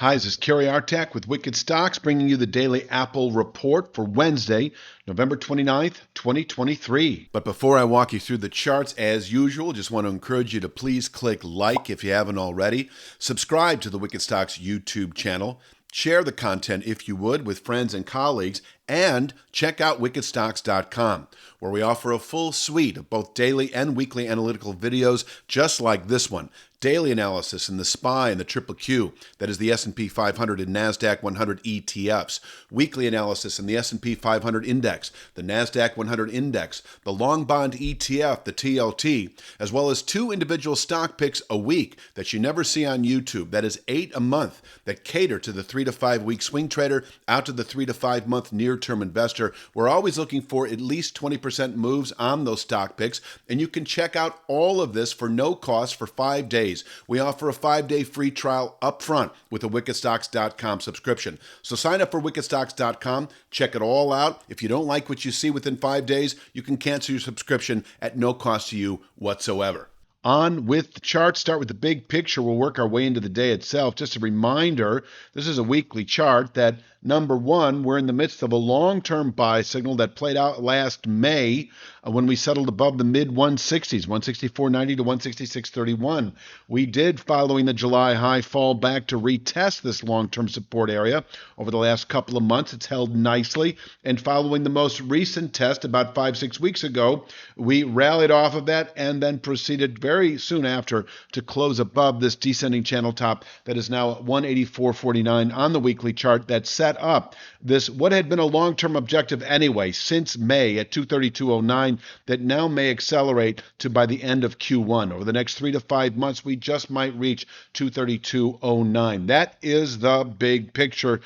Hi, this is Kerry Artak with Wicked Stocks, bringing you the daily Apple report for Wednesday, November 29th, 2023. But before I walk you through the charts, as usual, just want to encourage you to please click like if you haven't already, subscribe to the Wicked Stocks YouTube channel, share the content if you would with friends and colleagues, and check out wickedstocks.com, where we offer a full suite of both daily and weekly analytical videos just like this one. Daily analysis in the SPY and the Triple Q, that is the S&P 500 and NASDAQ 100 ETFs. Weekly analysis in the S&P 500 Index, the NASDAQ 100 Index, the Long Bond ETF, the TLT, as well as 2 individual stock picks a week that you never see on YouTube. That is 8 a month that cater to the 3 to 5 week swing trader out to the 3 to 5 month near-term investor. We're always looking for at least 20% moves on those stock picks, and you can check out all of this for no cost for 5 days. We offer a 5-day free trial up front with a wickedstocks.com subscription. So sign up for wickedstocks.com, check it all out. If you don't like what you see within 5 days, you can cancel your subscription at no cost to you whatsoever. On with the chart, start with the big picture. We'll work our way into the day itself. Just a reminder, this is a weekly chart that, number one, we're in the midst of a long-term buy signal that played out last May when we settled above the mid-160s, 164.90 to 166.31. We did, following the July high, fall back to retest this long-term support area. Over the last couple of months, it's held nicely. And following the most recent test about 5-6 weeks ago, we rallied off of that and then proceeded very soon after to close above this descending channel top that is now 184.49 on the weekly chart that set up this, what had been a long-term objective anyway, since May at 232.09, that now may accelerate to by the end of Q1. Over the next 3 to 5 months, we just might reach 232.09. That is the big picture.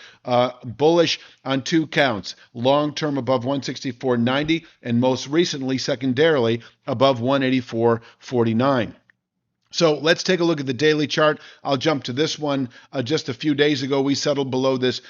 Bullish on 2 counts, long-term above 164.90 and most recently, secondarily, above 184.49. So let's take a look at the daily chart. I'll jump to this one. Just a few days ago, we settled below this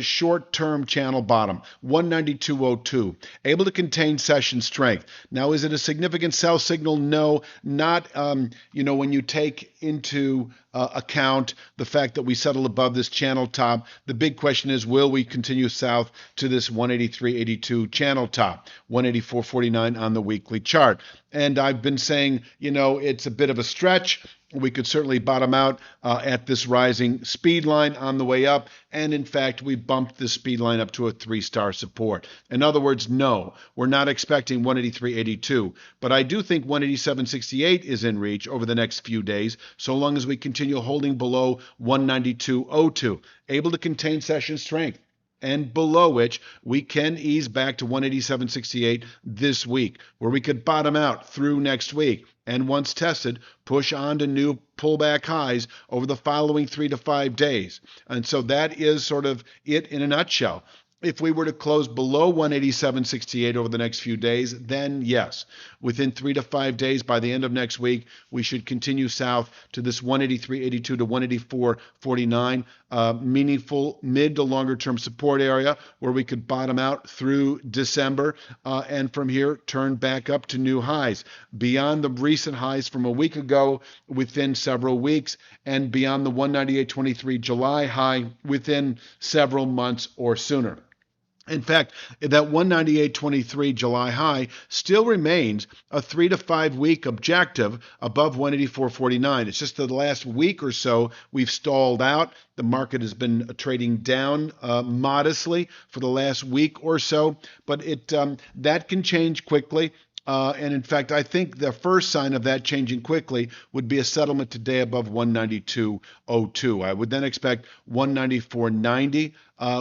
short-term channel bottom, 192.02, able to contain session strength. Now, is it a significant sell signal? No, not, when you take into account the fact that we settled above this channel top. The big question is, will we continue south to this 183.82 channel top, 184.49 on the weekly chart? And I've been saying, it's a bit of a stretch. We could certainly bottom out at this rising speed line on the way up. And in fact, we bumped this speed line up to a 3-star support. In other words, no, we're not expecting 183.82. But I do think 187.68 is in reach over the next few days, so long as we continue holding below 192.02, able to contain session strength, and below which we can ease back to 187.68 this week, where we could bottom out through next week, and once tested, push on to new pullback highs over the following 3 to 5 days. And so that is sort of it in a nutshell. If we were to close below 187.68 over the next few days, then yes, within 3 to 5 days, by the end of next week, we should continue south to this 183.82 to 184.49, meaningful mid to longer term support area where we could bottom out through December, and from here turn back up to new highs beyond the recent highs from a week ago within several weeks, and beyond the 198.23 July high within several months or sooner. In fact, that 198.23 July high still remains a 3 to 5 week objective above 184.49. It's just the last week or so we've stalled out. The market has been trading down modestly for the last week or so, but that can change quickly. And in fact, I think the first sign of that changing quickly would be a settlement today above 192.02. I would then expect 194.90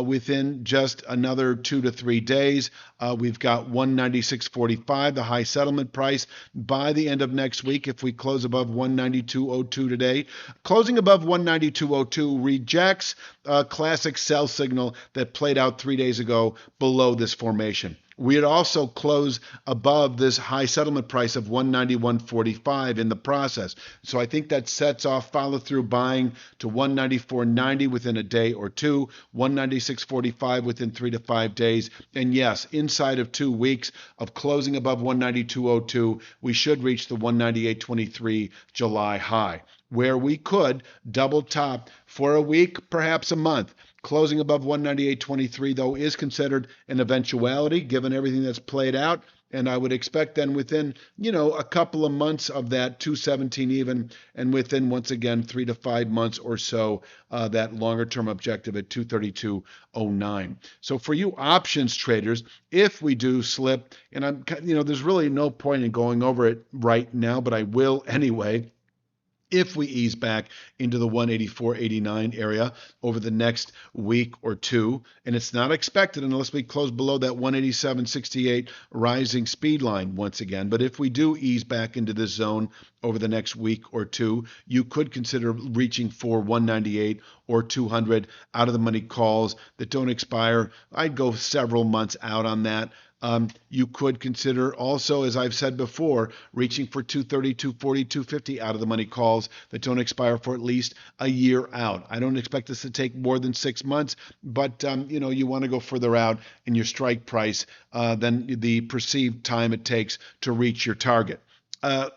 within just another 2 to 3 days. We've got 196.45, the high settlement price, by the end of next week if we close above 192.02 today. Closing above 192.02 rejects a classic sell signal that played out 3 days ago below this formation. We'd also close above this high settlement price of 191.45 in the process. So I think that sets off follow-through buying to 194.90 within a day or two, 196.45 within 3 to 5 days. And yes, inside of 2 weeks of closing above 192.02, we should reach the 198.23 July high, where we could double top for a week, perhaps a month. Closing above 198.23, though, is considered an eventuality given everything that's played out. And I would expect then within, a couple of months of that 217 even, and within, once again, 3 to 5 months or so, that longer term objective at 232.09. So for you options traders, if we do slip, and there's really no point in going over it right now, but I will anyway. If we ease back into the 184.89 area over the next week or two, and it's not expected unless we close below that 187.68 rising speed line once again. But if we do ease back into this zone over the next week or two, you could consider reaching for 198 or 200 out of the money calls that don't expire. I'd go several months out on that. You could consider also, as I've said before, reaching for 230, 240, 250 out of the money calls that don't expire for at least a year out. I don't expect this to take more than 6 months, but you want to go further out in your strike price than the perceived time it takes to reach your target.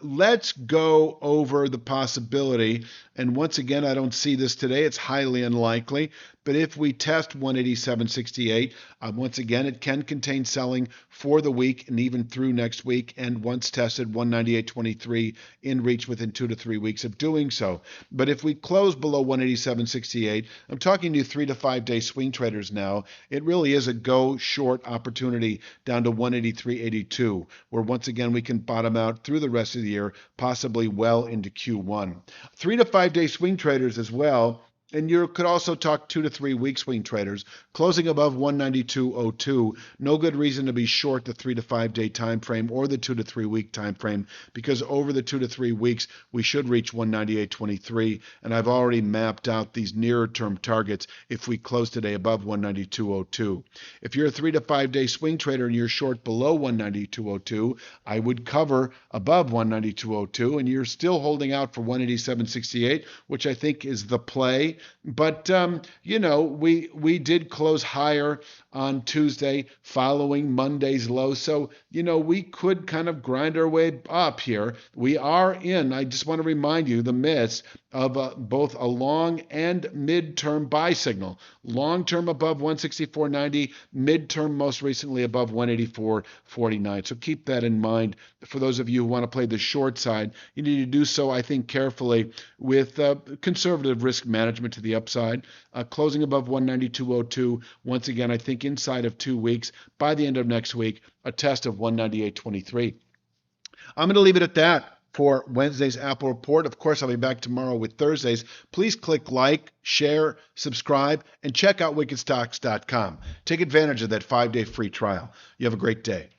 Let's go over the possibility, and once again, I don't see this today. It's highly unlikely, but if we test 187.68, once again, it can contain selling for the week and even through next week, and once tested 198.23 in reach within 2 to 3 weeks of doing so. But if we close below 187.68, I'm talking to 3 to 5 day swing traders now, it really is a go short opportunity down to 183.82, where once again we can bottom out through the rest of the year, possibly well into Q1. 3 to 5 day swing traders as well. And you could also talk 2 to 3 week swing traders closing above 192.02. No good reason to be short the 3 to 5 day time frame or the 2 to 3 week time frame, because over the 2 to 3 weeks we should reach 198.23, and I've already mapped out these nearer term targets if we close today above 192.02. If you're a 3 to 5 day swing trader and you're short below 192.02, I would cover above 192.02, and you're still holding out for 187.68, which I think is the play. But, we did close higher on Tuesday following Monday's low. So, we could kind of grind our way up here. We are in, I just want to remind you, the midst of both a long and mid-term buy signal. Long-term above 164.90, mid-term most recently above 184.49. So keep that in mind. For those of you who want to play the short side, you need to do so, I think, carefully with conservative risk management to the upside. Closing above 192.02. Once again, I think inside of 2 weeks, by the end of next week, a test of 198.23. I'm going to leave it at that for Wednesday's Apple Report. Of course, I'll be back tomorrow with Thursdays. Please click like, share, subscribe, and check out wickedstocks.com. Take advantage of that 5-day free trial. You have a great day.